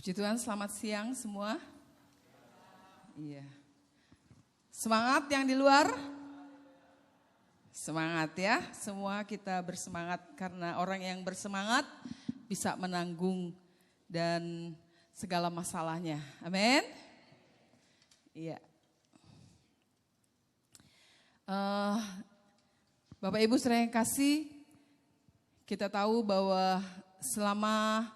Puji Tuhan, selamat siang semua. Iya. Semangat yang di luar? Semangat ya, semua kita bersemangat karena orang yang bersemangat bisa menanggung dan segala masalahnya. Amin. Iya. Bapak Ibu saudara yang kasih, kita tahu bahwa selama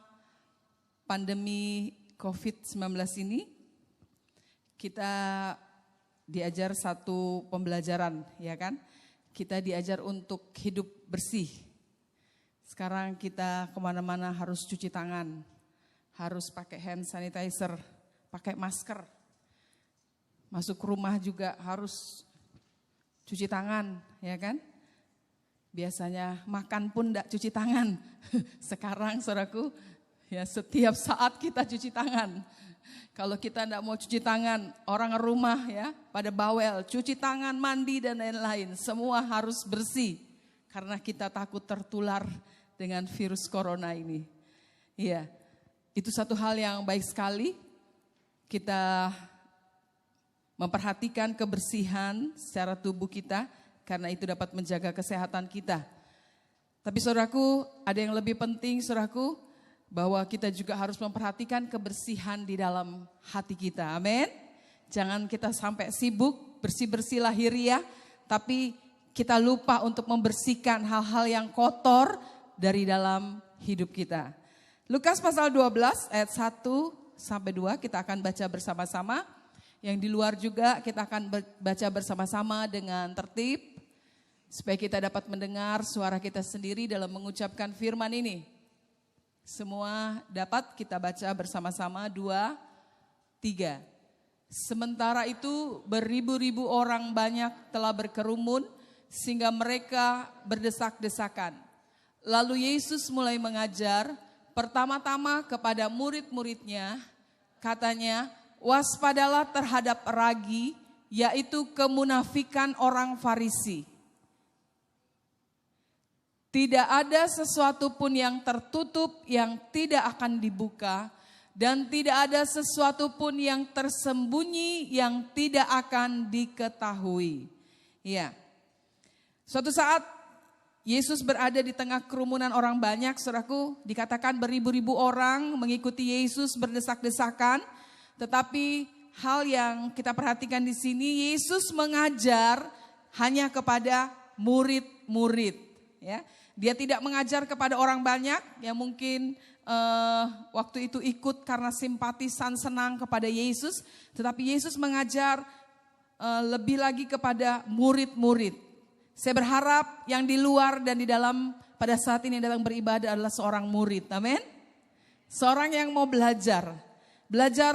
pandemi COVID-19 ini kita diajar satu pembelajaran, ya kan? Kita diajar untuk hidup bersih. Sekarang kita kemana-mana harus cuci tangan, harus pakai hand sanitizer, pakai masker. Masuk rumah juga harus cuci tangan, ya kan? Biasanya makan pun enggak cuci tangan. Sekarang saudaraku, ya setiap saat kita cuci tangan. Kalau kita enggak mau cuci tangan, orang rumah ya pada bawel, cuci tangan, mandi dan lain-lain. Semua harus bersih karena kita takut tertular dengan virus corona ini. Iya, itu satu hal yang baik sekali. Kita memperhatikan kebersihan secara tubuh kita karena itu dapat menjaga kesehatan kita. Tapi saudaraku, ada yang lebih penting saudaraku, bahwa kita juga harus memperhatikan kebersihan di dalam hati kita. Amin. Jangan kita sampai sibuk bersih-bersih lahiriah, tapi kita lupa untuk membersihkan hal-hal yang kotor dari dalam hidup kita. Lukas pasal 12 ayat 1 sampai 2 kita akan baca bersama-sama. Yang di luar juga kita akan baca bersama-sama dengan tertib, supaya kita dapat mendengar suara kita sendiri dalam mengucapkan firman ini. Semua dapat kita baca bersama-sama 2, 3. Sementara itu beribu-ribu orang banyak telah berkerumun sehingga mereka berdesak-desakan. Lalu Yesus mulai mengajar pertama-tama kepada murid-muridnya, katanya, waspadalah terhadap ragi, yaitu kemunafikan orang Farisi. Tidak ada sesuatu pun yang tertutup yang tidak akan dibuka, dan tidak ada sesuatu pun yang tersembunyi yang tidak akan diketahui. Ya. Suatu saat Yesus berada di tengah kerumunan orang banyak, saudaraku, dikatakan beribu-ribu orang mengikuti Yesus berdesak-desakan, tetapi hal yang kita perhatikan di sini, Yesus mengajar hanya kepada murid-murid, ya. Dia tidak mengajar kepada orang banyak yang mungkin waktu itu ikut karena simpatisan senang kepada Yesus. Tetapi Yesus mengajar lebih lagi kepada murid-murid. Saya berharap yang di luar dan di dalam pada saat ini datang beribadah adalah seorang murid. Amin. Seorang yang mau belajar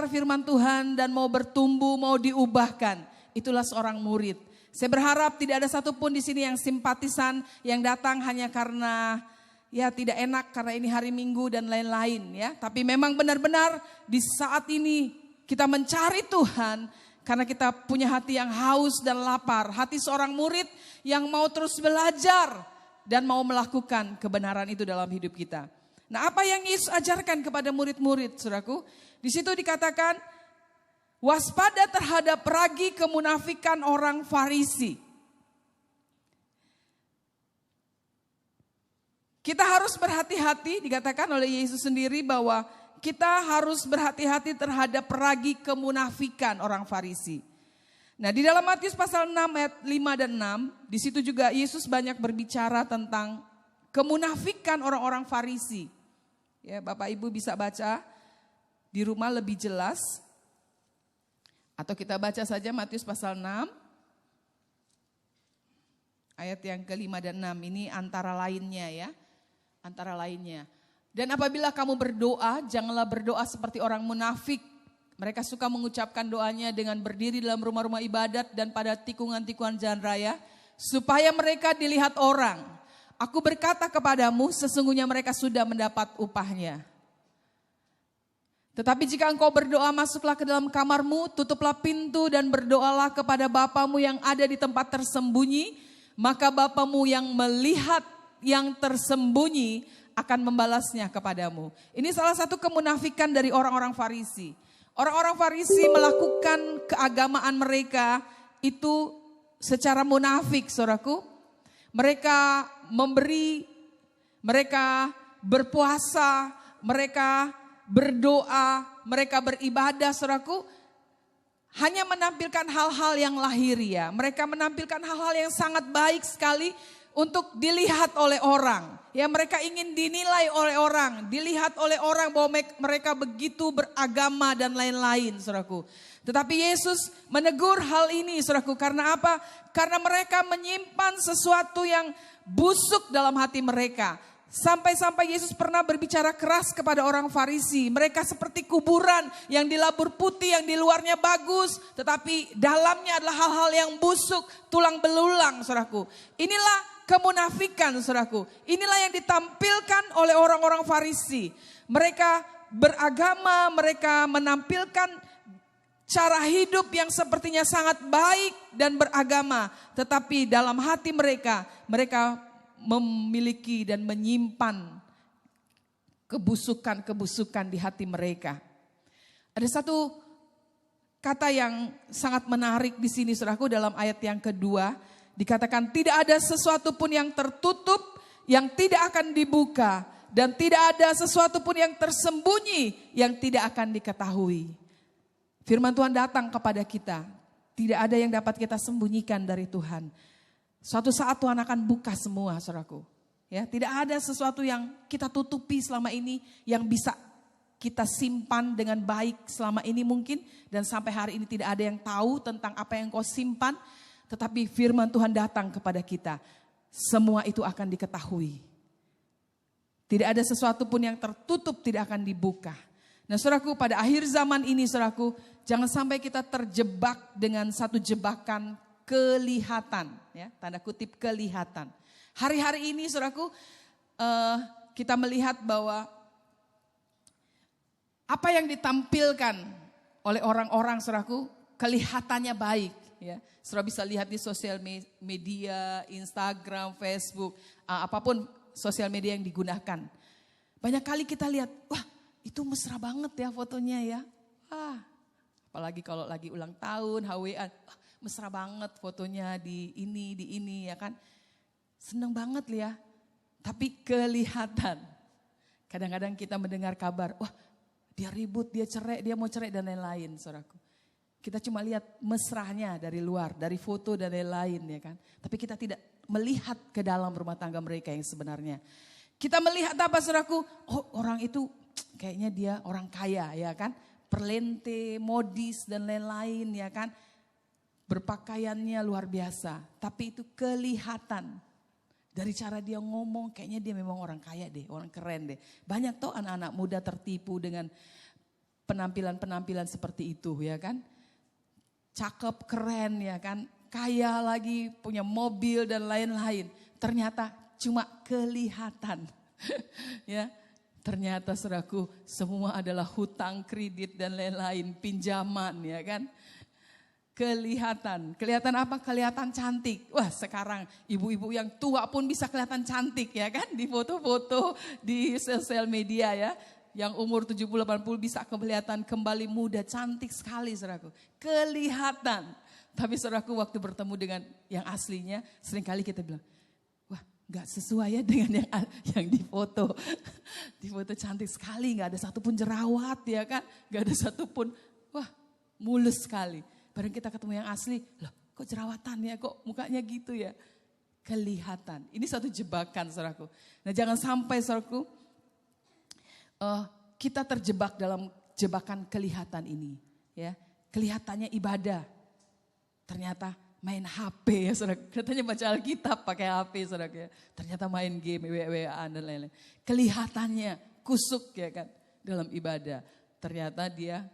firman Tuhan dan mau bertumbuh, mau diubahkan. Itulah seorang murid. Saya berharap tidak ada satupun di sini yang simpatisan, yang datang hanya karena ya tidak enak karena ini hari Minggu dan lain-lain ya. Tapi memang benar-benar di saat ini kita mencari Tuhan karena kita punya hati yang haus dan lapar. Hati seorang murid yang mau terus belajar dan mau melakukan kebenaran itu dalam hidup kita. Nah, apa yang Yesus ajarkan kepada murid-murid, saudaraku? Di situ dikatakan, waspada terhadap ragi kemunafikan orang Farisi. Kita harus berhati-hati, dikatakan oleh Yesus sendiri bahwa kita harus berhati-hati terhadap ragi kemunafikan orang Farisi. Nah, di dalam Matius pasal 6 ayat 5 dan 6, di situ juga Yesus banyak berbicara tentang kemunafikan orang-orang Farisi. Ya, Bapak Ibu bisa baca di rumah lebih jelas. Atau kita baca saja Matius pasal 6, ayat yang ke-5 dan 6, ini antara lainnya ya, antara lainnya. Dan apabila kamu berdoa, janganlah berdoa seperti orang munafik. Mereka suka mengucapkan doanya dengan berdiri dalam rumah-rumah ibadat dan pada tikungan-tikungan jalan raya, supaya mereka dilihat orang. Aku berkata kepadamu, sesungguhnya mereka sudah mendapat upahnya. Tetapi jika engkau berdoa, masuklah ke dalam kamarmu, tutuplah pintu dan berdoalah kepada Bapamu yang ada di tempat tersembunyi. Maka Bapamu yang melihat yang tersembunyi akan membalasnya kepadamu. Ini salah satu kemunafikan dari orang-orang Farisi. Orang-orang Farisi melakukan keagamaan mereka itu secara munafik, saudaraku. Mereka memberi, mereka berpuasa, mereka berdoa, mereka beribadah, saudaraku. Hanya menampilkan hal-hal yang lahiriah. Mereka menampilkan hal-hal yang sangat baik sekali untuk dilihat oleh orang. Ya, mereka ingin dinilai oleh orang, dilihat oleh orang bahwa mereka begitu beragama dan lain-lain, saudaraku. Tetapi Yesus menegur hal ini, saudaraku. Karena apa? Karena mereka menyimpan sesuatu yang busuk dalam hati mereka. Sampai-sampai Yesus pernah berbicara keras kepada orang Farisi. Mereka seperti kuburan yang dilabur putih, yang di luarnya bagus, tetapi dalamnya adalah hal-hal yang busuk, tulang belulang, saudaraku. Inilah kemunafikan, saudaraku. Inilah yang ditampilkan oleh orang-orang Farisi. Mereka beragama, mereka menampilkan cara hidup yang sepertinya sangat baik dan beragama. Tetapi dalam hati mereka memiliki dan menyimpan kebusukan-kebusukan di hati mereka. Ada satu kata yang sangat menarik di sini, saudaraku, dalam ayat yang kedua. Dikatakan tidak ada sesuatu pun yang tertutup yang tidak akan dibuka. Dan tidak ada sesuatu pun yang tersembunyi yang tidak akan diketahui. Firman Tuhan datang kepada kita. Tidak ada yang dapat kita sembunyikan dari Tuhan. Suatu saat Tuhan akan buka semua, saudaraku. Ya, tidak ada sesuatu yang kita tutupi selama ini yang bisa kita simpan dengan baik selama ini mungkin. Dan sampai hari ini tidak ada yang tahu tentang apa yang kau simpan. Tetapi firman Tuhan datang kepada kita. Semua itu akan diketahui. Tidak ada sesuatu pun yang tertutup tidak akan dibuka. Nah, saudaraku, pada akhir zaman ini, saudaraku, jangan sampai kita terjebak dengan satu jebakan kelihatan, ya, tanda kutip kelihatan. Hari-hari ini, saudaraku, kita melihat bahwa apa yang ditampilkan oleh orang-orang, saudaraku, kelihatannya baik. Ya, saudara bisa lihat di sosial media, Instagram, Facebook, apapun sosial media yang digunakan. Banyak kali kita lihat, wah itu mesra banget ya fotonya ya. Wah, apalagi kalau lagi ulang tahun, HW-an, mesra banget fotonya di ini ya kan. Seneng banget ya, tapi kelihatan. Kadang-kadang kita mendengar kabar, wah dia ribut, dia cerai, dia mau cerai dan lain-lain, saudaraku. Kita cuma lihat mesranya dari luar, dari foto dan lain-lain ya kan. Tapi kita tidak melihat ke dalam rumah tangga mereka yang sebenarnya. Kita melihat apa, saudaraku? Oh, orang itu kayaknya dia orang kaya ya kan. Perlente, modis dan lain-lain ya kan. Berpakaiannya luar biasa. Tapi itu kelihatan. Dari cara dia ngomong kayaknya dia memang orang kaya deh, orang keren deh. Banyak tuh anak-anak muda tertipu dengan penampilan-penampilan seperti itu ya kan. Cakep, keren ya kan, kaya lagi, punya mobil dan lain-lain. Ternyata cuma kelihatan. Ya, ternyata saudaraku semua adalah hutang, kredit dan lain-lain, pinjaman ya kan. Kelihatan apa? Kelihatan cantik. Wah, sekarang ibu-ibu yang tua pun bisa kelihatan cantik ya kan, di foto-foto di sosial media ya. Yang umur 70-80 bisa kelihatan kembali muda, cantik sekali saudaraku. Kelihatan. Tapi saudaraku waktu bertemu dengan yang aslinya, seringkali kita bilang, wah gak sesuai ya dengan yang di foto. Di foto cantik sekali, gak ada satupun jerawat ya kan. Gak ada satupun, wah mulus sekali. Barang kita ketemu yang asli, loh kok jerawatan ya, kok mukanya gitu ya. Kelihatan. Ini satu jebakan saudaraku. Nah jangan sampai saudaraku, kita terjebak dalam jebakan kelihatan ini, ya. Kelihatannya ibadah, ternyata main HP ya saudara. Katanya baca Alkitab pakai HP saudara ya. Ternyata main game, WA-an dan lain-lain. Kelihatannya kusuk ya kan dalam ibadah. Ternyata dia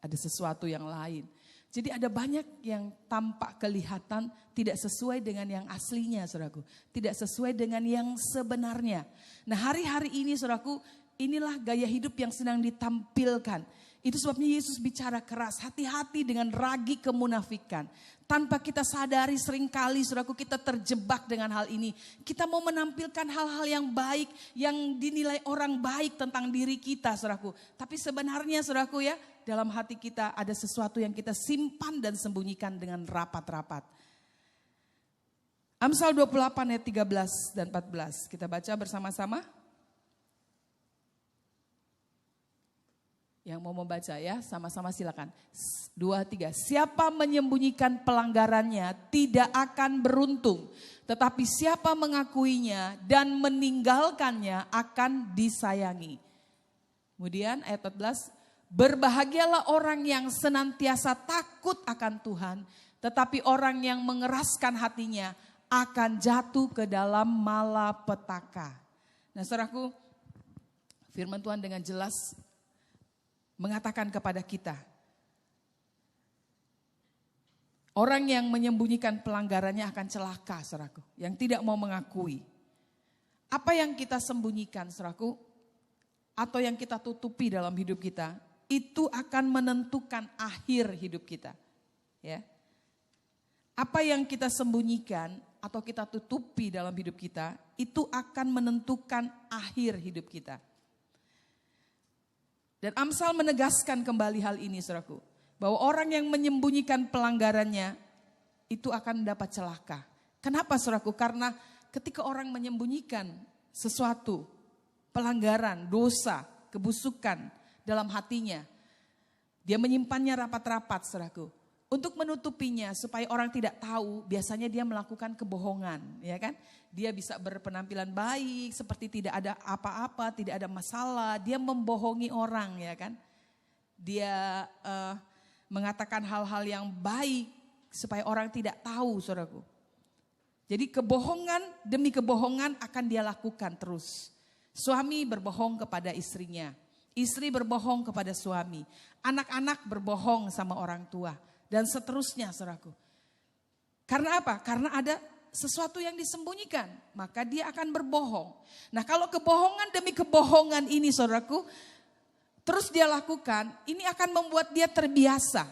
ada sesuatu yang lain. Jadi ada banyak yang tampak kelihatan tidak sesuai dengan yang aslinya saudaraku. Tidak sesuai dengan yang sebenarnya. Nah hari-hari ini saudaraku, inilah gaya hidup yang sedang ditampilkan. Itu sebabnya Yesus bicara keras, hati-hati dengan ragi kemunafikan. Tanpa kita sadari seringkali saudaraku kita terjebak dengan hal ini. Kita mau menampilkan hal-hal yang baik, yang dinilai orang baik tentang diri kita saudaraku. Tapi sebenarnya saudaraku ya, dalam hati kita ada sesuatu yang kita simpan dan sembunyikan dengan rapat-rapat. Amsal 28 ayat 13 dan 14. Kita baca bersama-sama. Yang mau membaca ya, sama-sama silakan. 2, 3. Siapa menyembunyikan pelanggarannya tidak akan beruntung. Tetapi siapa mengakuinya dan meninggalkannya akan disayangi. Kemudian ayat 14. Berbahagialah orang yang senantiasa takut akan Tuhan. Tetapi orang yang mengeraskan hatinya akan jatuh ke dalam malapetaka. Nah saudaraku, firman Tuhan dengan jelas mengatakan kepada kita, orang yang menyembunyikan pelanggarannya akan celaka, saudaraku, yang tidak mau mengakui. Apa yang kita sembunyikan, saudaraku, atau yang kita tutupi dalam hidup kita, itu akan menentukan akhir hidup kita. Ya. Apa yang kita sembunyikan atau kita tutupi dalam hidup kita, itu akan menentukan akhir hidup kita. Dan Amsal menegaskan kembali hal ini saudaraku. Bahwa orang yang menyembunyikan pelanggarannya itu akan mendapat celaka. Kenapa saudaraku? Karena ketika orang menyembunyikan sesuatu, pelanggaran, dosa, kebusukan dalam hatinya. Dia menyimpannya rapat-rapat saudaraku. Untuk menutupinya supaya orang tidak tahu, biasanya dia melakukan kebohongan, ya kan? Dia bisa berpenampilan baik, seperti tidak ada apa-apa, tidak ada masalah. Dia membohongi orang, ya kan? Dia mengatakan hal-hal yang baik supaya orang tidak tahu, saudaraku. Jadi kebohongan demi kebohongan akan dia lakukan terus. Suami berbohong kepada istrinya, istri berbohong kepada suami, anak-anak berbohong sama orang tua. Dan seterusnya saudaraku. Karena apa? Karena ada sesuatu yang disembunyikan. Maka dia akan berbohong. Nah kalau kebohongan demi kebohongan ini saudaraku. Terus dia lakukan. Ini akan membuat dia terbiasa.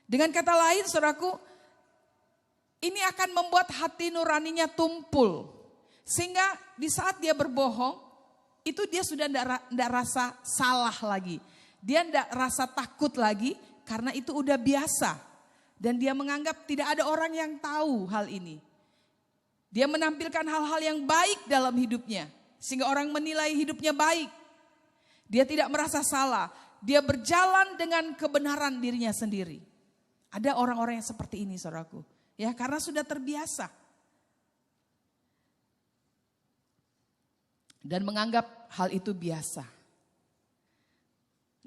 Dengan kata lain saudaraku. Ini akan membuat hati nuraninya tumpul. Sehingga di saat dia berbohong. Itu dia sudah tidak rasa salah lagi. Dia tidak rasa takut lagi. Karena itu udah biasa. Dan dia menganggap tidak ada orang yang tahu hal ini. Dia menampilkan hal-hal yang baik dalam hidupnya. Sehingga orang menilai hidupnya baik. Dia tidak merasa salah. Dia berjalan dengan kebenaran dirinya sendiri. Ada orang-orang yang seperti ini saudaraku. Ya, karena sudah terbiasa. Dan menganggap hal itu biasa.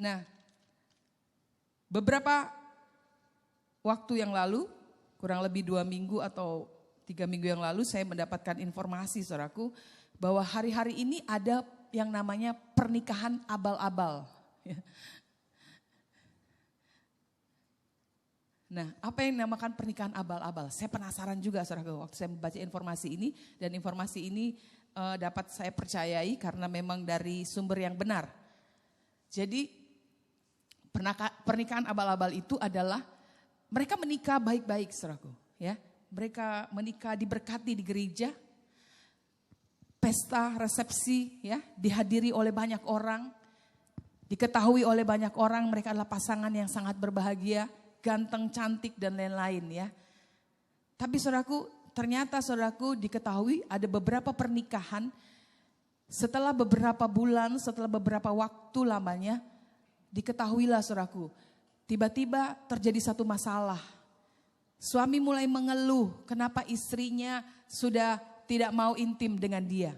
Nah, beberapa waktu yang lalu, kurang lebih 2 minggu atau 3 minggu yang lalu saya mendapatkan informasi saudaraku bahwa hari-hari ini ada yang namanya pernikahan abal-abal. Nah, apa yang dinamakan pernikahan abal-abal? Saya penasaran juga saudaraku waktu saya membaca informasi ini dan informasi ini dapat saya percayai karena memang dari sumber yang benar. Jadi pernikahan abal-abal itu adalah mereka menikah baik-baik saudaraku, ya. Mereka menikah diberkati di gereja, pesta resepsi, ya, dihadiri oleh banyak orang, diketahui oleh banyak orang mereka adalah pasangan yang sangat berbahagia, ganteng, cantik dan lain-lain, ya. Tapi saudaraku, ternyata saudaraku diketahui ada beberapa pernikahan setelah beberapa bulan, setelah beberapa waktu lamanya. Diketahuilah saudaraku, tiba-tiba terjadi satu masalah. Suami mulai mengeluh kenapa istrinya sudah tidak mau intim dengan dia.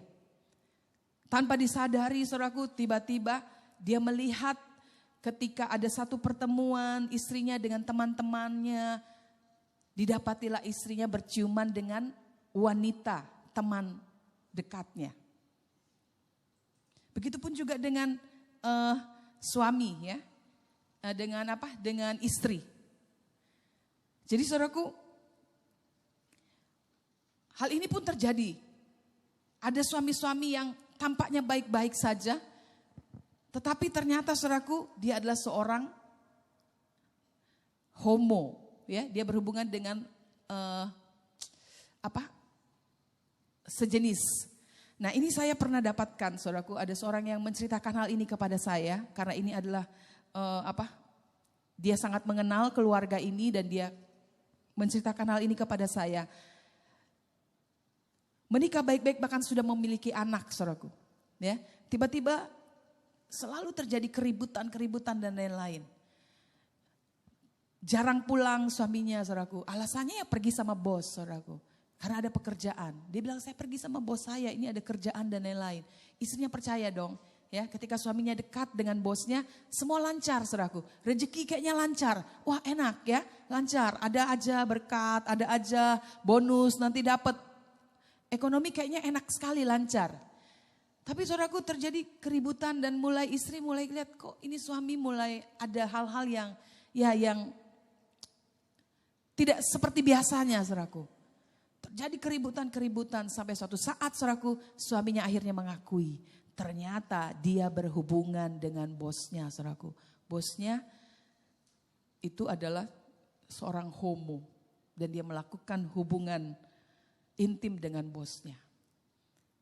Tanpa disadari saudaraku, tiba-tiba dia melihat ketika ada satu pertemuan istrinya dengan teman-temannya. Didapatilah istrinya berciuman dengan wanita teman dekatnya. Begitupun juga dengan suami, ya, dengan apa? Dengan istri. Jadi saudaraku, hal ini pun terjadi. Ada suami-suami yang tampaknya baik-baik saja, Tetapi ternyata saudaraku, dia adalah seorang homo, ya, dia berhubungan dengan sejenis. Nah, ini saya pernah dapatkan, saudaraku, ada seorang yang menceritakan hal ini kepada saya karena ini adalah dia sangat mengenal keluarga ini dan dia menceritakan hal ini kepada saya. Menikah baik-baik bahkan sudah memiliki anak, saudaraku. Ya, tiba-tiba selalu terjadi keributan dan lain-lain. Jarang pulang suaminya, saudaraku. Alasannya ya pergi sama bos, saudaraku. Karena ada pekerjaan. Dia bilang saya pergi sama bos saya, ini ada kerjaan dan lain-lain. Istrinya percaya dong. Ya, ketika suaminya dekat dengan bosnya, semua lancar, saudaraku. Rezeki kayaknya lancar. Wah, enak ya, lancar. Ada aja berkat, ada aja bonus, nanti dapat. Ekonomi kayaknya enak sekali, lancar. Tapi saudaraku, terjadi keributan dan istri mulai lihat kok ini suami mulai ada hal-hal yang tidak seperti biasanya, saudaraku. Terjadi keributan sampai suatu saat, saudaraku, suaminya akhirnya mengakui ternyata dia berhubungan dengan bosnya, saudaraku. Bosnya itu adalah seorang homo dan dia melakukan hubungan intim dengan bosnya.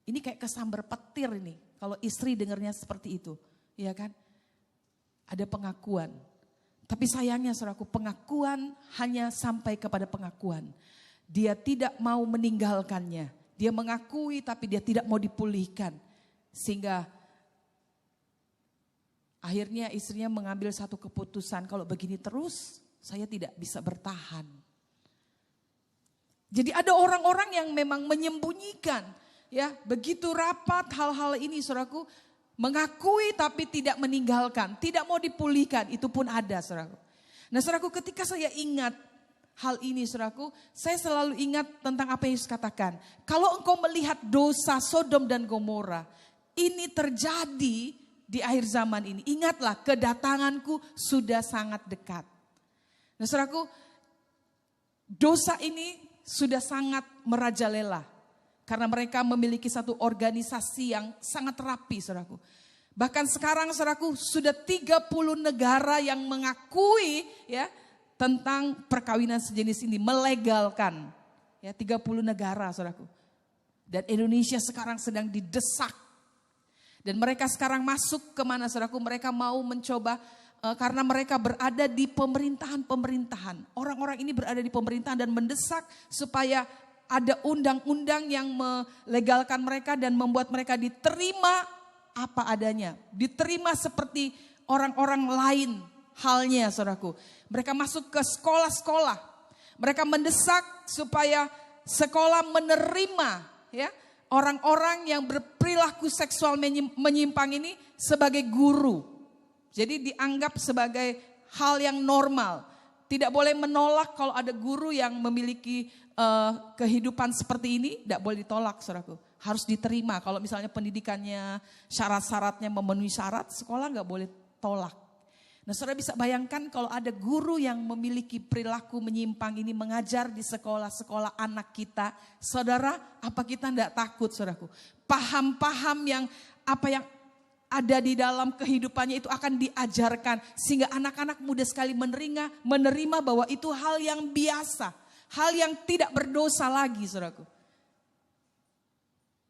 Ini kayak kesambar petir ini. Kalau istri dengarnya seperti itu, ya kan? Ada pengakuan. Tapi sayangnya saudaraku, pengakuan hanya sampai kepada pengakuan. Dia tidak mau meninggalkannya. Dia mengakui tapi dia tidak mau dipulihkan. Sehingga akhirnya istrinya mengambil satu keputusan, kalau begini terus saya tidak bisa bertahan. Jadi ada orang-orang yang memang menyembunyikan. Ya, begitu rapat hal-hal ini, saudaraku, mengakui tapi tidak meninggalkan, tidak mau dipulihkan, itu pun ada, saudaraku. Nah, saudaraku, ketika saya ingat hal ini, saudaraku, saya selalu ingat tentang apa yang Yesus katakan. Kalau engkau melihat dosa Sodom dan Gomora, ini terjadi di akhir zaman ini. Ingatlah, kedatanganku sudah sangat dekat. Nah, saudaraku, dosa ini sudah sangat merajalela. Karena mereka memiliki satu organisasi yang sangat rapi, saudaraku. Bahkan sekarang, saudaraku, sudah 30 negara yang mengakui ya tentang perkawinan sejenis ini, melegalkan. Ya, 30 negara, saudaraku. Dan Indonesia sekarang sedang didesak. Dan mereka sekarang masuk kemana, saudaraku? Mereka mau mencoba, karena mereka berada di pemerintahan. Orang-orang ini berada di pemerintahan dan mendesak supaya ada undang-undang yang melegalkan mereka dan membuat mereka diterima apa adanya. Diterima seperti orang-orang lain halnya, saudaraku. Mereka masuk ke sekolah-sekolah. Mereka mendesak supaya sekolah menerima ya orang-orang yang berperilaku seksual menyimpang ini sebagai guru. Jadi dianggap sebagai hal yang normal. Tidak boleh menolak kalau ada guru yang memiliki kehidupan seperti ini, tidak boleh ditolak, saudaraku. Harus diterima. Kalau misalnya pendidikannya syarat-syaratnya memenuhi syarat, sekolah nggak boleh tolak. Nah, saudara bisa bayangkan kalau ada guru yang memiliki perilaku menyimpang ini mengajar di sekolah-sekolah anak kita, saudara, apa kita tidak takut, saudaraku? Paham-paham yang apa yang ada di dalam kehidupannya itu akan diajarkan sehingga anak-anak muda sekali menerima bahwa itu hal yang biasa. Hal yang tidak berdosa lagi, saudaraku.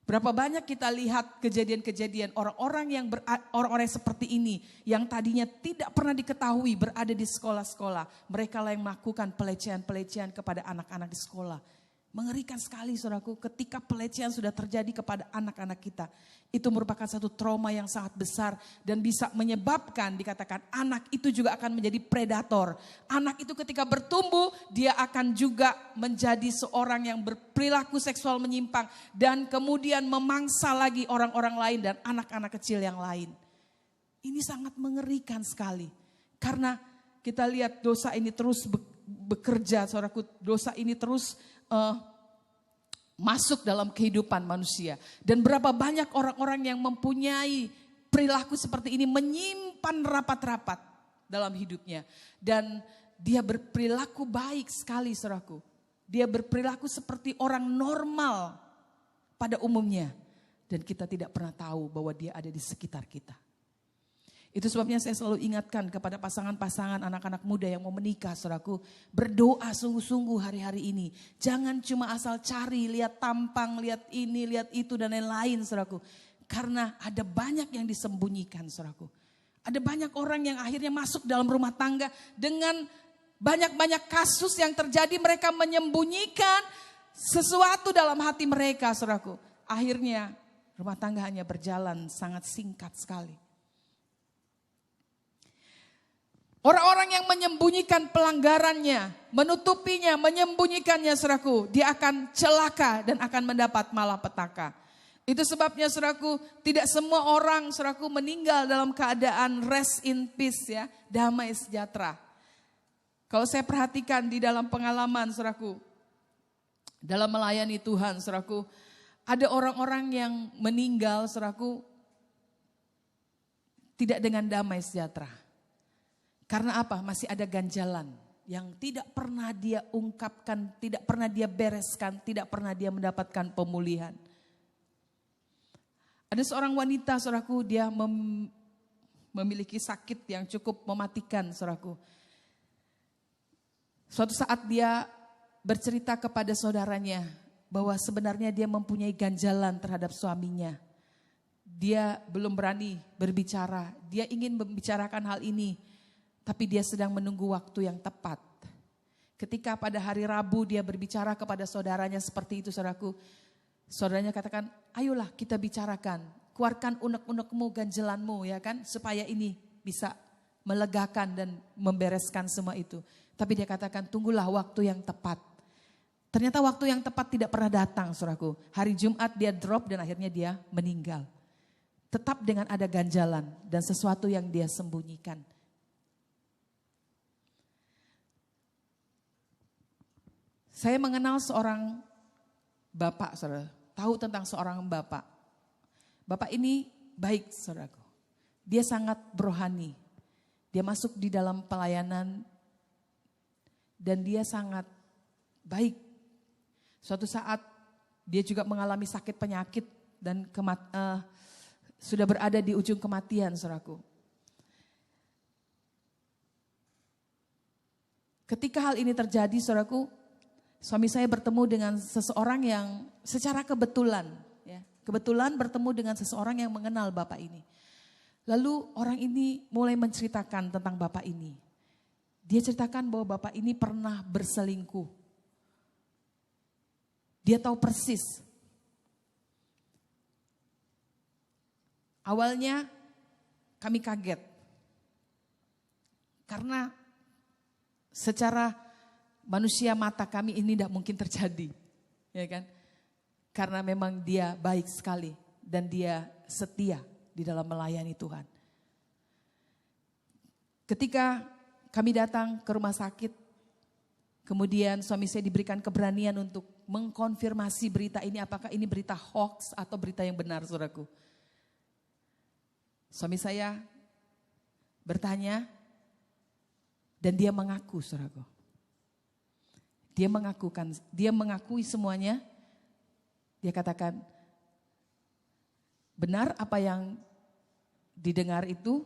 Berapa banyak kita lihat kejadian-kejadian orang-orang yang seperti ini yang tadinya tidak pernah diketahui berada di sekolah-sekolah. Mereka lah yang melakukan pelecehan-pelecehan kepada anak-anak di sekolah. Mengerikan sekali, saudaraku, ketika pelecehan sudah terjadi kepada anak-anak kita. Itu merupakan satu trauma yang sangat besar dan bisa menyebabkan dikatakan anak itu juga akan menjadi predator. Anak itu ketika bertumbuh dia akan juga menjadi seorang yang berperilaku seksual menyimpang dan kemudian memangsa lagi orang-orang lain dan anak-anak kecil yang lain. Ini sangat mengerikan sekali karena kita lihat dosa ini terus bekerja, saudaraku, dosa ini terus masuk dalam kehidupan manusia. Dan berapa banyak orang-orang yang mempunyai perilaku seperti ini menyimpan rapat-rapat dalam hidupnya. Dan dia berperilaku baik sekali, saudaraku. Dia berperilaku seperti orang normal pada umumnya. Dan kita tidak pernah tahu bahwa dia ada di sekitar kita. Itu sebabnya saya selalu ingatkan kepada pasangan-pasangan anak-anak muda yang mau menikah, saudaraku. Berdoa sungguh-sungguh hari-hari ini. Jangan cuma asal cari, lihat tampang, lihat ini, lihat itu dan lain-lain, saudaraku. Karena ada banyak yang disembunyikan, saudaraku. Ada banyak orang yang akhirnya masuk dalam rumah tangga dengan banyak-banyak kasus yang terjadi. Mereka menyembunyikan sesuatu dalam hati mereka, saudaraku. Akhirnya rumah tangga hanya berjalan sangat singkat sekali. Orang-orang yang menyembunyikan pelanggarannya, menutupinya, menyembunyikannya, saudaraku, dia akan celaka dan akan mendapat malapetaka. Itu sebabnya, saudaraku, tidak semua orang, saudaraku, meninggal dalam keadaan rest in peace, ya, damai sejahtera. Kalau saya perhatikan di dalam pengalaman, saudaraku, dalam melayani Tuhan, saudaraku, ada orang-orang yang meninggal, saudaraku, tidak dengan damai sejahtera. Karena apa? Masih ada ganjalan yang tidak pernah dia ungkapkan, tidak pernah dia bereskan, tidak pernah dia mendapatkan pemulihan. Ada seorang wanita, saudaraku, dia memiliki sakit yang cukup mematikan, saudaraku. Suatu saat dia bercerita kepada saudaranya bahwa sebenarnya dia mempunyai ganjalan terhadap suaminya. Dia belum berani berbicara, dia ingin membicarakan hal ini. Tapi dia sedang menunggu waktu yang tepat. Ketika pada hari Rabu dia berbicara kepada saudaranya seperti itu, saudaraku. Saudaranya katakan, ayolah kita bicarakan. Keluarkan unek-unekmu, ganjelanmu, ya kan. Supaya ini bisa melegakan dan membereskan semua itu. Tapi dia katakan, tunggulah waktu yang tepat. Ternyata waktu yang tepat tidak pernah datang, saudaraku. Hari Jumat dia drop dan akhirnya dia meninggal. Tetap dengan ada ganjalan dan sesuatu yang dia sembunyikan. Saya mengenal seorang bapak, saudara. Tahu tentang seorang bapak. Bapak ini baik, saudaraku. Dia sangat rohani. Dia masuk di dalam pelayanan dan dia sangat baik. Suatu saat dia juga mengalami sakit penyakit dan sudah berada di ujung kematian, saudaraku. Ketika hal ini terjadi, saudaraku, suami saya bertemu dengan seseorang yang secara kebetulan, ya, kebetulan bertemu dengan seseorang yang mengenal bapak ini. Lalu orang ini mulai menceritakan tentang bapak ini. Dia ceritakan bahwa bapak ini pernah berselingkuh. Dia tahu persis. Awalnya kami kaget. Karena secara manusia mata kami ini tidak mungkin terjadi, ya kan? Karena memang dia baik sekali dan dia setia di dalam melayani Tuhan. Ketika kami datang ke rumah sakit, kemudian suami saya diberikan keberanian untuk mengkonfirmasi berita ini, apakah ini berita hoax atau berita yang benar, saudaraku. Suami saya bertanya dan dia mengaku, saudaraku. Dia mengakui semuanya. Dia katakan, benar apa yang didengar itu,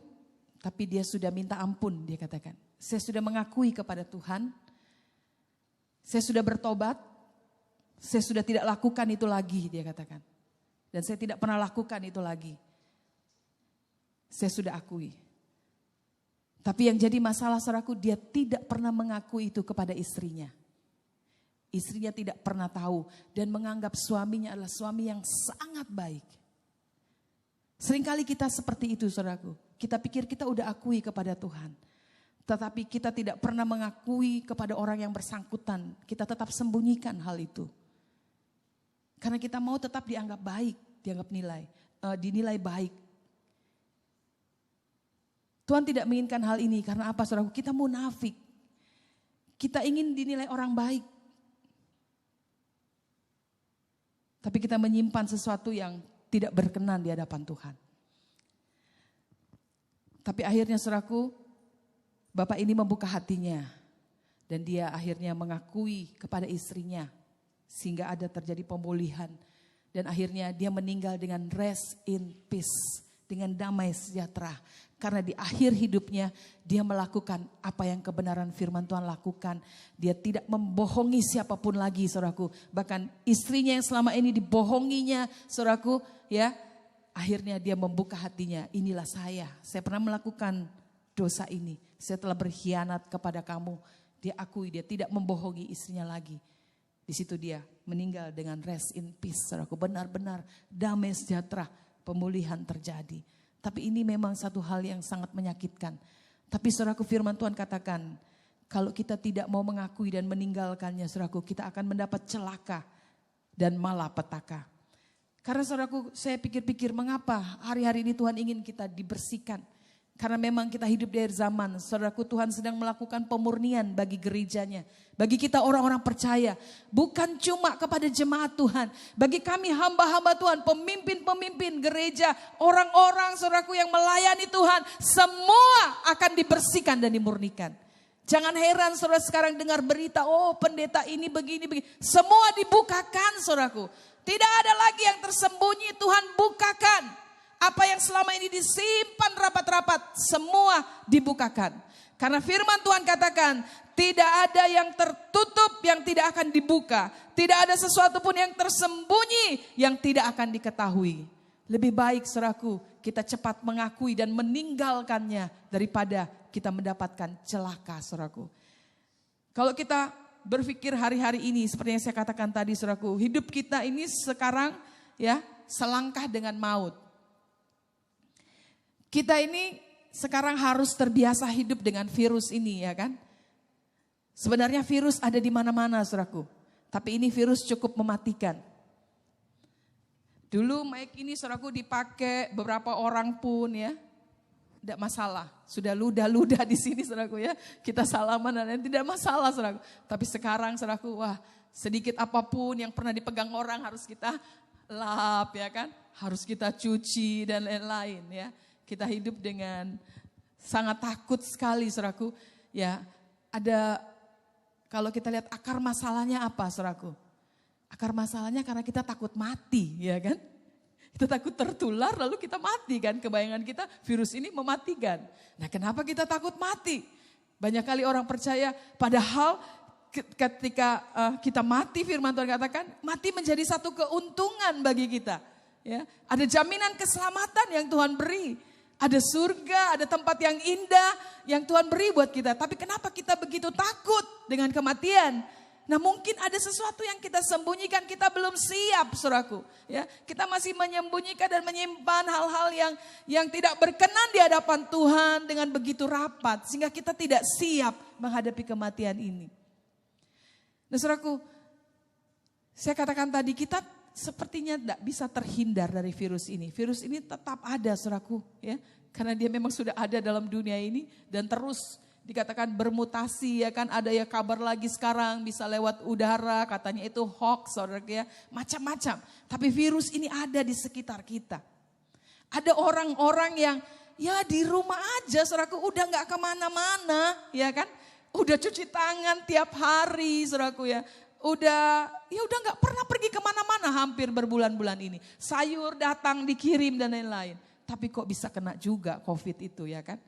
tapi dia sudah minta ampun, dia katakan. Saya sudah mengakui kepada Tuhan, saya sudah bertobat, saya sudah tidak lakukan itu lagi, dia katakan. Dan saya tidak pernah lakukan itu lagi. Saya sudah akui. Tapi yang jadi masalah, saudaraku, dia tidak pernah mengakui itu kepada istrinya. Istrinya tidak pernah tahu dan menganggap suaminya adalah suami yang sangat baik. Seringkali kita seperti itu, saudaraku. Kita pikir kita udah akui kepada Tuhan. Tetapi kita tidak pernah mengakui kepada orang yang bersangkutan. Kita tetap sembunyikan hal itu. Karena kita mau tetap dianggap baik, dinilai baik. Tuhan tidak menginginkan hal ini karena apa, saudaraku? Kita munafik. Kita ingin dinilai orang baik. Tapi kita menyimpan sesuatu yang tidak berkenan di hadapan Tuhan. Tapi akhirnya, saudaraku, bapak ini membuka hatinya. Dan dia akhirnya mengakui kepada istrinya. Sehingga ada terjadi pemulihan. Dan akhirnya dia meninggal dengan rest in peace. dengan damai sejahtera. Karena di akhir hidupnya dia melakukan apa yang kebenaran firman Tuhan lakukan. Dia tidak membohongi siapapun lagi, saudaraku. Bahkan istrinya yang selama ini dibohonginya, saudaraku, ya, akhirnya dia membuka hatinya. Inilah saya pernah melakukan dosa ini. Saya telah berkhianat kepada kamu. Dia akui, dia tidak membohongi istrinya lagi. Di situ dia meninggal dengan rest in peace, saudaraku. Benar-benar damai sejahtera, pemulihan terjadi. Tapi ini memang satu hal yang sangat menyakitkan. Tapi saudaraku, firman Tuhan katakan, kalau kita tidak mau mengakui dan meninggalkannya, saudaraku, kita akan mendapat celaka dan malapetaka. Karena saudaraku, saya pikir-pikir mengapa hari-hari ini Tuhan ingin kita dibersihkan. Karena memang kita hidup di akhir zaman. Saudaraku, Tuhan sedang melakukan pemurnian bagi gerejanya. Bagi kita orang-orang percaya. Bukan cuma kepada jemaat Tuhan. Bagi kami hamba-hamba Tuhan, pemimpin-pemimpin gereja, orang-orang saudaraku yang melayani Tuhan. Semua akan dibersihkan dan dimurnikan. Jangan heran saudara sekarang dengar berita, oh pendeta ini begini. Semua dibukakan saudaraku. Tidak ada lagi yang tersembunyi, Tuhan bukakan. Apa yang selama ini disimpan rapat-rapat, semua dibukakan. Karena firman Tuhan katakan, tidak ada yang tertutup yang tidak akan dibuka. Tidak ada sesuatu pun yang tersembunyi yang tidak akan diketahui. Lebih baik saudaraku, kita cepat mengakui dan meninggalkannya daripada kita mendapatkan celaka saudaraku. Kalau kita berpikir hari-hari ini, seperti yang saya katakan tadi saudaraku, hidup kita ini sekarang ya selangkah dengan maut. Kita ini sekarang harus terbiasa hidup dengan virus ini ya kan. Sebenarnya virus ada di mana-mana saudaraku. Tapi ini virus cukup mematikan. Dulu mic ini saudaraku dipakai beberapa orang pun ya. Tidak masalah. Sudah ludah-ludah di sini saudaraku ya. Kita salaman dan tidak masalah saudaraku. Tapi sekarang saudaraku, wah sedikit apapun yang pernah dipegang orang harus kita lap ya kan. Harus kita cuci dan lain-lain ya. Kita hidup dengan sangat takut sekali saudaraku. Ya, ada kalau kita lihat akar masalahnya apa saudaraku? Akar masalahnya karena kita takut mati, ya kan? Kita takut tertular lalu kita mati kan? Kebayangan kita virus ini mematikan. Nah, kenapa kita takut mati? Banyak kali orang percaya padahal ketika kita mati, firman Tuhan katakan, mati menjadi satu keuntungan bagi kita. Ya, ada jaminan keselamatan yang Tuhan beri. Ada surga, ada tempat yang indah yang Tuhan beri buat kita. Tapi kenapa kita begitu takut dengan kematian? Nah mungkin ada sesuatu yang kita sembunyikan, kita belum siap saudaraku. Ya, kita masih menyembunyikan dan menyimpan hal-hal yang tidak berkenan di hadapan Tuhan dengan begitu rapat. Sehingga kita tidak siap menghadapi kematian ini. Nah saudaraku, saya katakan tadi kita sepertinya tidak bisa terhindar dari virus ini. Virus ini tetap ada saudaraku ya. Karena dia memang sudah ada dalam dunia ini dan terus dikatakan bermutasi ya kan. Ada ya kabar lagi sekarang bisa lewat udara katanya itu hoax saudaraku ya. Macam-macam. Tapi virus ini ada di sekitar kita. Ada orang-orang yang ya di rumah aja saudaraku udah gak kemana-mana ya kan. Udah cuci tangan tiap hari saudaraku ya. Udah gak pernah pergi kemana-mana hampir berbulan-bulan ini. Sayur datang dikirim dan lain-lain. Tapi kok bisa kena juga COVID itu ya kan.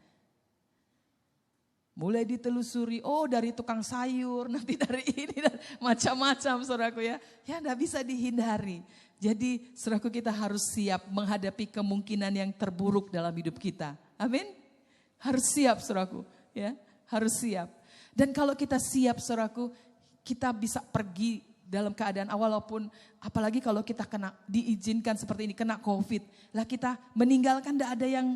Mulai ditelusuri, oh dari tukang sayur, nanti dari ini, dan macam-macam saudaraku ya. Ya gak bisa dihindari. Jadi saudaraku kita harus siap menghadapi kemungkinan yang terburuk dalam hidup kita. Amin. Harus siap saudaraku ya. Harus siap. Dan kalau kita siap saudaraku, kita bisa pergi dalam keadaan walaupun apalagi kalau kita kena diizinkan seperti ini kena COVID. Lah kita meninggalkan tidak ada yang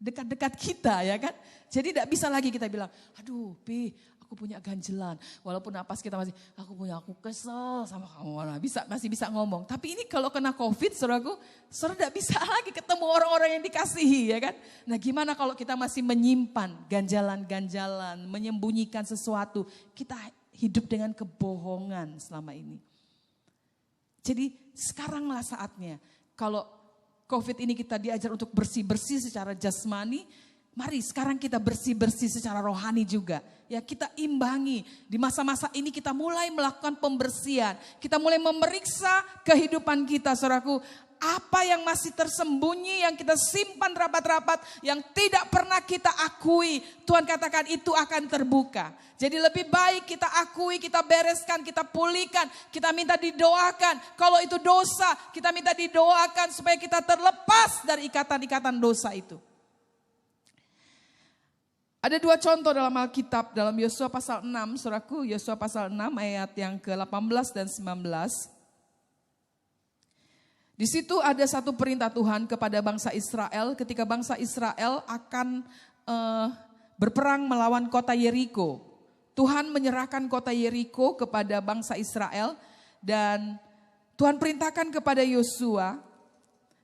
dekat-dekat kita ya kan. Jadi tidak bisa lagi kita bilang, aduh Pi aku punya ganjelan. Walaupun napas kita masih, aku kesel sama kamu. Nah, masih bisa ngomong. Tapi ini kalau kena COVID saudaraku, saudara tidak bisa lagi ketemu orang-orang yang dikasihi ya kan. Nah gimana kalau kita masih menyimpan ganjalan-ganjalan, menyembunyikan sesuatu. Kita hidup dengan kebohongan selama ini. Jadi sekaranglah saatnya. Kalau COVID ini kita diajar untuk bersih-bersih secara jasmani. Mari sekarang kita bersih-bersih secara rohani juga. Ya kita imbangi. Di masa-masa ini kita mulai melakukan pembersihan. Kita mulai memeriksa kehidupan kita saudaraku. Apa yang masih tersembunyi, yang kita simpan rapat-rapat, yang tidak pernah kita akui, Tuhan katakan itu akan terbuka. Jadi lebih baik kita akui, kita bereskan, kita pulihkan, kita minta didoakan. Kalau itu dosa, kita minta didoakan supaya kita terlepas dari ikatan-ikatan dosa itu. Ada 2 contoh dalam Alkitab, dalam Yosua pasal 6, saudaraku, Yosua pasal 6 ayat yang ke-18 dan 19. Di situ ada satu perintah Tuhan kepada bangsa Israel ketika bangsa Israel akan berperang melawan kota Yeriko. Tuhan menyerahkan kota Yeriko kepada bangsa Israel dan Tuhan perintahkan kepada Yosua,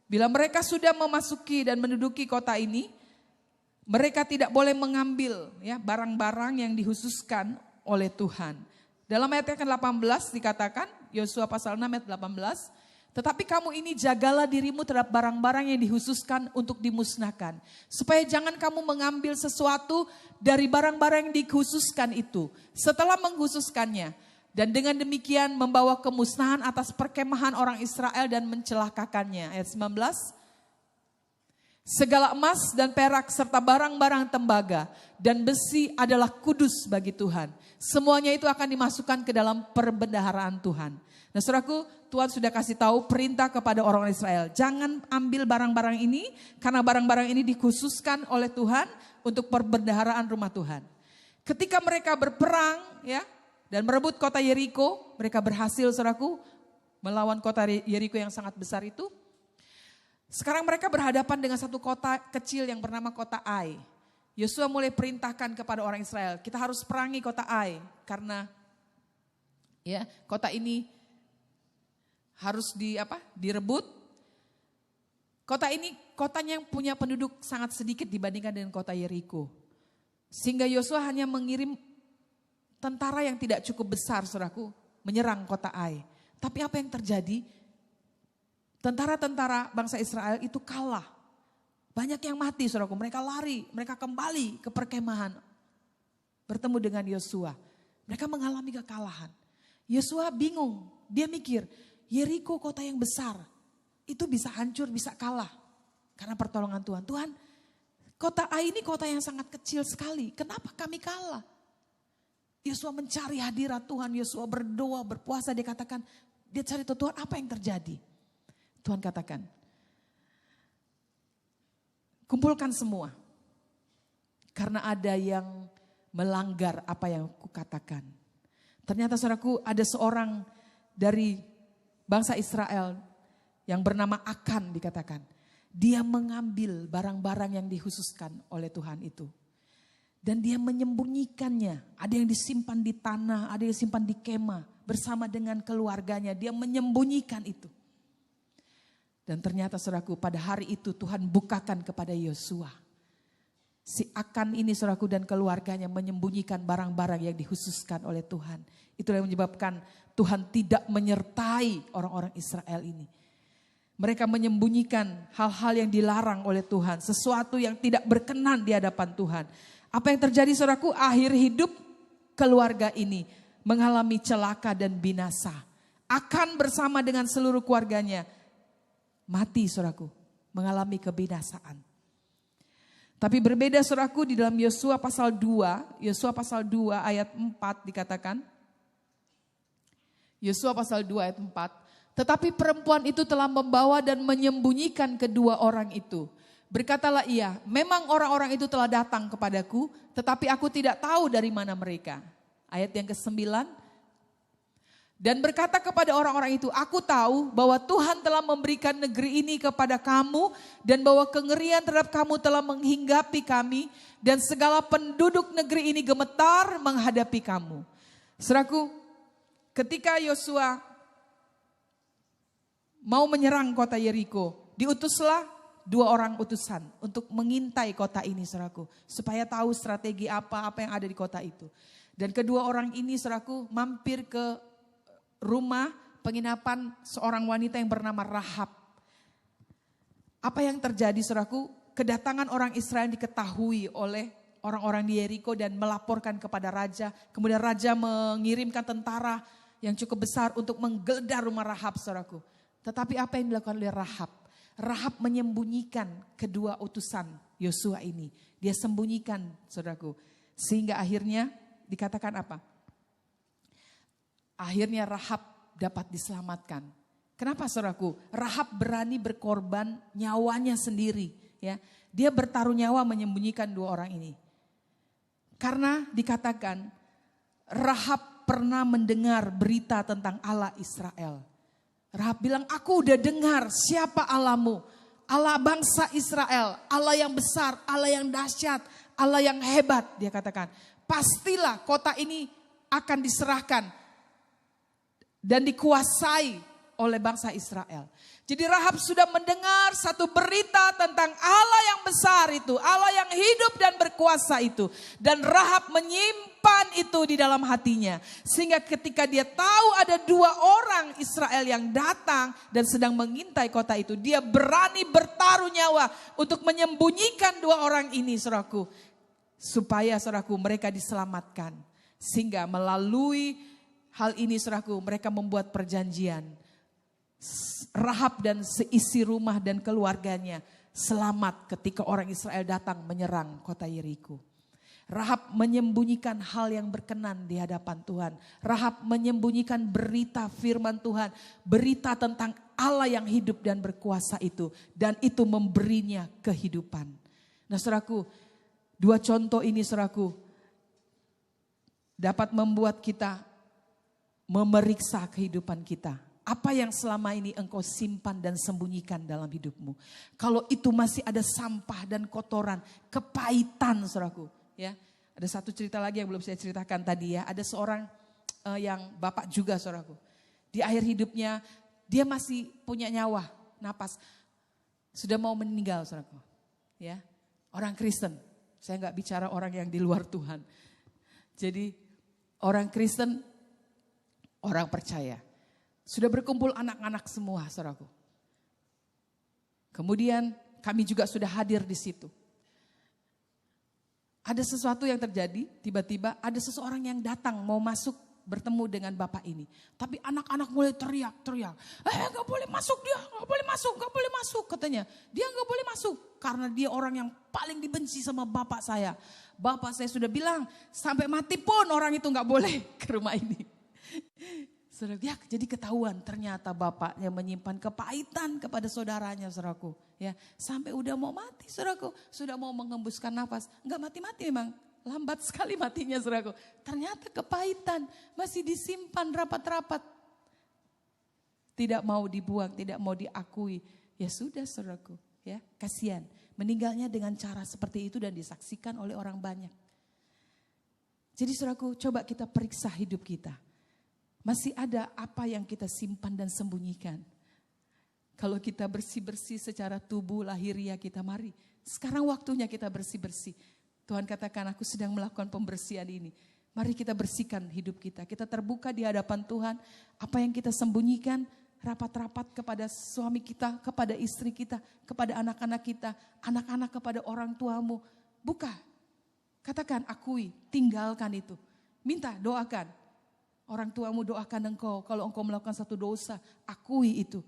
bila mereka sudah memasuki dan menduduki kota ini, mereka tidak boleh mengambil ya barang-barang yang dikhususkan oleh Tuhan. Dalam ayat yang ke-18 dikatakan, Yosua pasal 6 ayat 18, tetapi kamu ini jagalah dirimu terhadap barang-barang yang dikhususkan untuk dimusnahkan. Supaya jangan kamu mengambil sesuatu dari barang-barang yang dikhususkan itu. Setelah mengkhususkannya. Dan dengan demikian membawa kemusnahan atas perkemahan orang Israel dan mencelakakannya. Ayat 19. Segala emas dan perak serta barang-barang tembaga dan besi adalah kudus bagi Tuhan. Semuanya itu akan dimasukkan ke dalam perbendaharaan Tuhan. Nah saudaraku, Tuhan sudah kasih tahu perintah kepada orang Israel. Jangan ambil barang-barang ini karena barang-barang ini dikhususkan oleh Tuhan untuk perbendaharaan rumah Tuhan. Ketika mereka berperang ya dan merebut kota Yeriko, mereka berhasil saudaraku melawan kota Yeriko yang sangat besar itu. Sekarang mereka berhadapan dengan satu kota kecil yang bernama kota Ai. Yosua mulai perintahkan kepada orang Israel, kita harus perangi kota Ai karena ya kota ini harus direbut. Kota ini kotanya yang punya penduduk sangat sedikit dibandingkan dengan kota Yeriko. Sehingga Yosua hanya mengirim tentara yang tidak cukup besar saudaraku menyerang kota Ai. Tapi apa yang terjadi? Tentara-tentara bangsa Israel itu kalah. Banyak yang mati saudaraku, mereka lari, mereka kembali ke perkemahan. Bertemu dengan Yosua. Mereka mengalami kekalahan. Yosua bingung, dia mikir, Yeriko kota yang besar, itu bisa hancur, bisa kalah. Karena pertolongan Tuhan. Tuhan, kota Ai ini kota yang sangat kecil sekali, kenapa kami kalah? Yosua mencari hadirat Tuhan, Yosua berdoa, berpuasa, dia katakan, dia cari Tuhan, apa yang terjadi? Tuhan katakan, kumpulkan semua. Karena ada yang melanggar apa yang kukatakan. Ternyata saudaraku ada seorang dari bangsa Israel yang bernama Akan dikatakan. Dia mengambil barang-barang yang dikhususkan oleh Tuhan itu. Dan dia menyembunyikannya. Ada yang disimpan di tanah, ada yang disimpan di kemah. Bersama dengan keluarganya dia menyembunyikan itu. Dan ternyata saudaraku pada hari itu Tuhan bukakan kepada Yosua. Si Akan ini saudaraku dan keluarganya menyembunyikan barang-barang yang dikhususkan oleh Tuhan. Itulah yang menyebabkan Tuhan tidak menyertai orang-orang Israel ini. Mereka menyembunyikan hal-hal yang dilarang oleh Tuhan. Sesuatu yang tidak berkenan di hadapan Tuhan. Apa yang terjadi saudaraku? Akhir hidup keluarga ini mengalami celaka dan binasa. Akan bersama dengan seluruh keluarganya mati saudaraku. Mengalami kebinasaan. Tapi berbeda saudaraku di dalam Yosua pasal 2. Yosua pasal 2 ayat 4 dikatakan. Yosua pasal 2 ayat 4. Tetapi perempuan itu telah membawa dan menyembunyikan kedua orang itu. Berkatalah ia, memang orang-orang itu telah datang kepadaku, tetapi aku tidak tahu dari mana mereka. Ayat yang ke-9. Dan berkata kepada orang-orang itu, aku tahu bahwa Tuhan telah memberikan negeri ini kepada kamu, dan bahwa kengerian terhadap kamu telah menghinggapi kami, dan segala penduduk negeri ini gemetar menghadapi kamu. Saudaraku, ketika Yosua mau menyerang kota Yeriko, diutuslah 2 orang utusan untuk mengintai kota ini saudaraku. Supaya tahu strategi apa yang ada di kota itu. Dan kedua orang ini saudaraku mampir ke rumah penginapan seorang wanita yang bernama Rahab. Apa yang terjadi saudaraku? Kedatangan orang Israel diketahui oleh orang-orang di Yeriko dan melaporkan kepada raja. Kemudian raja mengirimkan tentara yang cukup besar untuk menggeledah rumah Rahab saudaraku. Tetapi apa yang dilakukan oleh Rahab? Rahab menyembunyikan kedua utusan Yosua ini. Dia sembunyikan, saudaraku. Sehingga akhirnya dikatakan apa? Akhirnya Rahab dapat diselamatkan. Kenapa, saudaraku? Rahab berani berkorban nyawanya sendiri. Ya, dia bertaruh nyawa menyembunyikan dua orang ini. Karena dikatakan Rahab pernah mendengar berita tentang Allah Israel. Rahab bilang, aku udah dengar siapa Allahmu. Allah bangsa Israel, Allah yang besar, Allah yang dahsyat, Allah yang hebat. Dia katakan, pastilah kota ini akan diserahkan dan dikuasai oleh bangsa Israel. Jadi Rahab sudah mendengar satu berita tentang Allah yang besar itu, Allah yang hidup dan berkuasa itu. Dan Rahab menyimpan itu di dalam hatinya. Sehingga ketika dia tahu ada dua orang Israel yang datang dan sedang mengintai kota itu, dia berani bertaruh nyawa untuk menyembunyikan dua orang ini, saudaraku. Supaya, saudaraku, mereka diselamatkan. Sehingga melalui hal ini, saudaraku, mereka membuat perjanjian. Rahab dan seisi rumah dan keluarganya selamat ketika orang Israel datang menyerang kota Yeriko. Rahab menyembunyikan hal yang berkenan di hadapan Tuhan. Rahab menyembunyikan berita firman Tuhan, berita tentang Allah yang hidup dan berkuasa itu, dan itu memberinya kehidupan. Nah, saudaraku, dua contoh ini, saudaraku, dapat membuat kita memeriksa kehidupan kita. Apa yang selama ini engkau simpan dan sembunyikan dalam hidupmu. Kalau itu masih ada sampah dan kotoran, kepahitan, saudaraku. Ya, ada satu cerita lagi yang belum saya ceritakan tadi ya. Ada seorang yang bapak juga, saudaraku. Di akhir hidupnya dia masih punya nyawa, napas. Sudah mau meninggal, saudaraku. Ya, orang Kristen. Saya nggak bicara orang yang di luar Tuhan. Jadi orang Kristen, orang percaya. Sudah berkumpul anak-anak semua, saudaraku. Kemudian kami juga sudah hadir di situ. Ada sesuatu yang terjadi, tiba-tiba ada seseorang yang datang mau masuk bertemu dengan bapak ini. Tapi anak-anak mulai teriak-teriak. Gak boleh masuk dia, gak boleh masuk, gak boleh masuk katanya. Dia gak boleh masuk karena dia orang yang paling dibenci sama bapak saya. Bapak saya sudah bilang sampai mati pun orang itu gak boleh ke rumah ini. Saudara, ya, jadi ketahuan ternyata bapaknya menyimpan kepahitan kepada saudaranya, saudaraku. Ya, sampai udah mau mati, saudaraku, sudah mau mengembuskan nafas, enggak mati-mati memang, lambat sekali matinya, saudaraku. Ternyata kepahitan masih disimpan rapat-rapat, tidak mau dibuang, tidak mau diakui. Ya sudah, saudaraku, ya kasihan, meninggalnya dengan cara seperti itu dan disaksikan oleh orang banyak. Jadi, saudaraku, coba kita periksa hidup kita. Masih ada apa yang kita simpan dan sembunyikan. Kalau kita bersih-bersih secara tubuh lahiriah kita, mari. Sekarang waktunya kita bersih-bersih. Tuhan katakan, aku sedang melakukan pembersihan ini. Mari kita bersihkan hidup kita. Kita terbuka di hadapan Tuhan. Apa yang kita sembunyikan, rapat-rapat kepada suami kita, kepada istri kita, kepada anak-anak kita. Anak-anak kepada orang tuamu. Buka. Katakan, akui, tinggalkan itu. Minta, doakan. Orang tuamu doakan engkau, kalau engkau melakukan satu dosa, akui itu.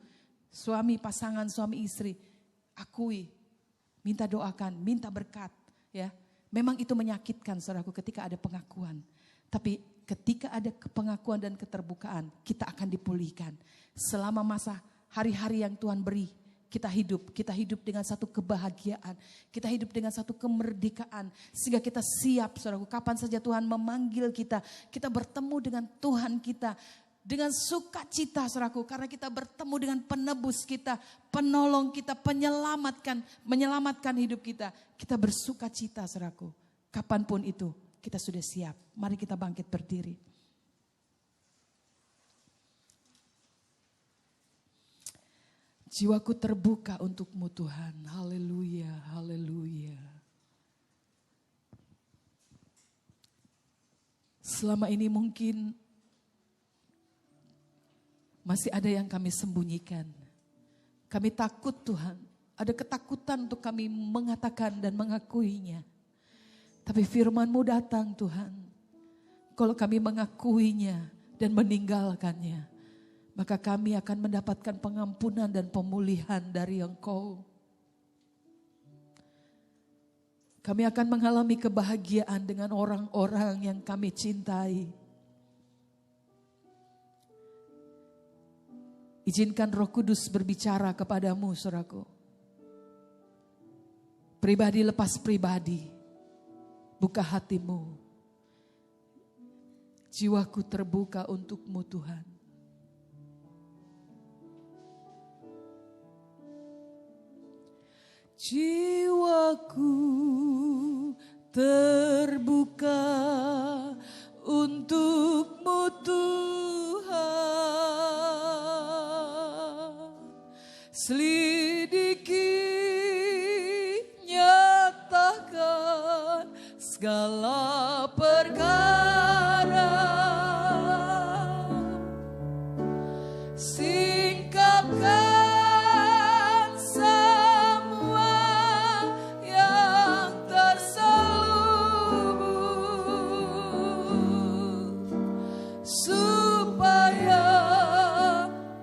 Suami, pasangan, suami, istri, akui. Minta doakan, minta berkat. Ya, memang itu menyakitkan, saudaraku, ketika ada pengakuan. Tapi ketika ada pengakuan dan keterbukaan, kita akan dipulihkan. Selama masa hari-hari yang Tuhan beri, kita hidup dengan satu kebahagiaan, kita hidup dengan satu kemerdekaan, sehingga kita siap, saudaraku, kapan saja Tuhan memanggil kita, kita bertemu dengan Tuhan kita, dengan sukacita, saudaraku, karena kita bertemu dengan penebus kita, penolong kita, menyelamatkan hidup kita bersukacita, saudaraku, kapanpun itu, kita sudah siap. Mari kita bangkit berdiri. Jiwaku terbuka untuk-Mu Tuhan. Haleluya, haleluya. Selama ini mungkin masih ada yang kami sembunyikan. Kami takut, Tuhan. Ada ketakutan untuk kami mengatakan dan mengakuinya. Tapi firman-Mu datang, Tuhan. Kalau kami mengakuinya dan meninggalkannya, maka kami akan mendapatkan pengampunan dan pemulihan dari Engkau. Kami akan mengalami kebahagiaan dengan orang-orang yang kami cintai. Izinkan Roh Kudus berbicara kepadamu, saudaraku. Pribadi lepas pribadi, buka hatimu. Jiwaku terbuka untuk-Mu Tuhan. Jiwaku terbuka untuk-Mu Tuhan. Selidiki, nyatakan segala perkara. Singkapkan semua yang terselubung, supaya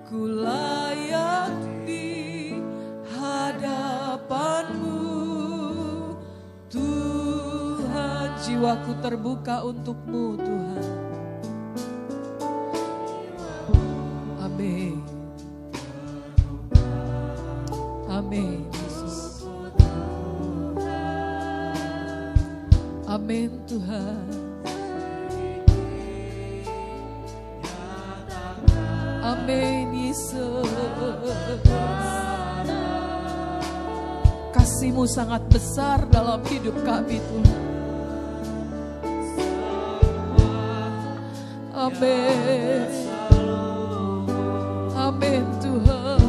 ku layak di hadapan-Mu Tuhan. Jiwaku terbuka untuk-Mu Tuhan. Amin. Amin, Yesus. Amin Tuhan. Amin Yesus. Kasih-Mu sangat besar dalam hidup kami Tuhan. Amin. Amin Tuhan.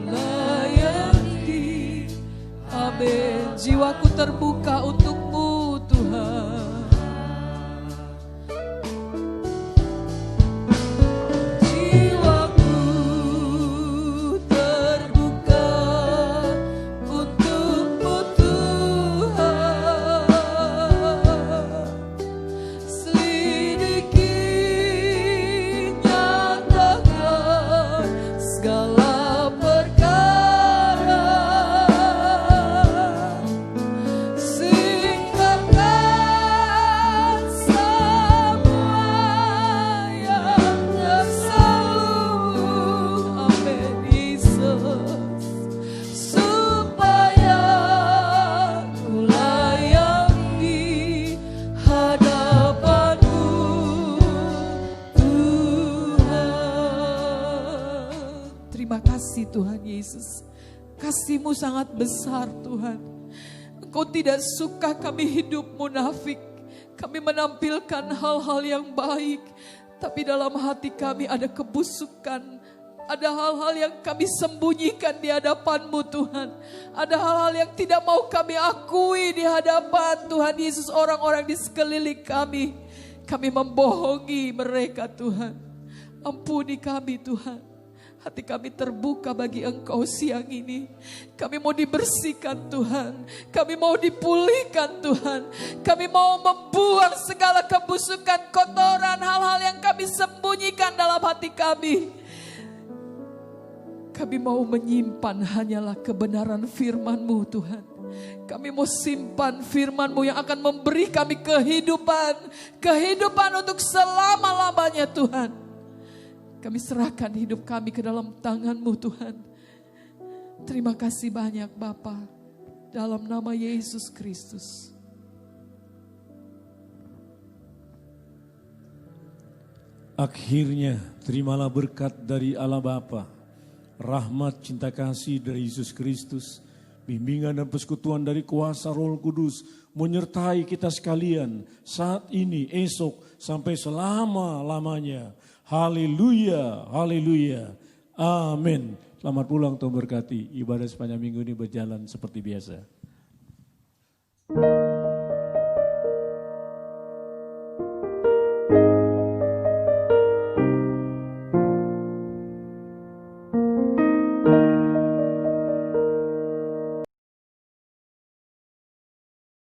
Layani. Amin. Jiwaku terbuka untuk-Mu Tuhan. Jiwaku terbuka untuk-Mu Tuhan. Selidiki, nyatakan segala perkara. Singkapkan semua yang terselubung. Amin Yesus. Supaya ku layak di hadapan-Mu Tuhan. Terima kasih Tuhan Yesus. Kasih-Mu sangat besar Tuhan. Engkau tidak suka kami hidup munafik. Kami menampilkan hal-hal yang baik, tapi dalam hati kami ada kebusukan. Ada hal-hal yang kami sembunyikan di hadapan-Mu Tuhan. Ada hal-hal yang tidak mau kami akui di hadapan Tuhan Yesus, orang-orang di sekeliling kami. Kami membohongi mereka Tuhan. Ampuni kami Tuhan. Hati kami terbuka bagi Engkau siang ini. Kami mau dibersihkan Tuhan. Kami mau dipulihkan Tuhan. Kami mau membuang segala kebusukan, kotoran, hal-hal yang kami sembunyikan dalam hati kami. Kami mau menyimpan hanyalah kebenaran firman-Mu Tuhan. Kami mau simpan firman-Mu yang akan memberi kami kehidupan. Kehidupan untuk selama-lamanya Tuhan. Kami serahkan hidup kami ke dalam tangan-Mu Tuhan. Terima kasih banyak Bapa. Dalam nama Yesus Kristus. Akhirnya terimalah berkat dari Allah Bapa, rahmat cinta kasih dari Yesus Kristus, bimbingan dan persekutuan dari kuasa Roh Kudus menyertai kita sekalian saat ini, esok, sampai selama-lamanya. Haleluya, haleluya, amin. Selamat pulang, Tuhan berkati. Ibadah sepanjang minggu ini berjalan seperti biasa.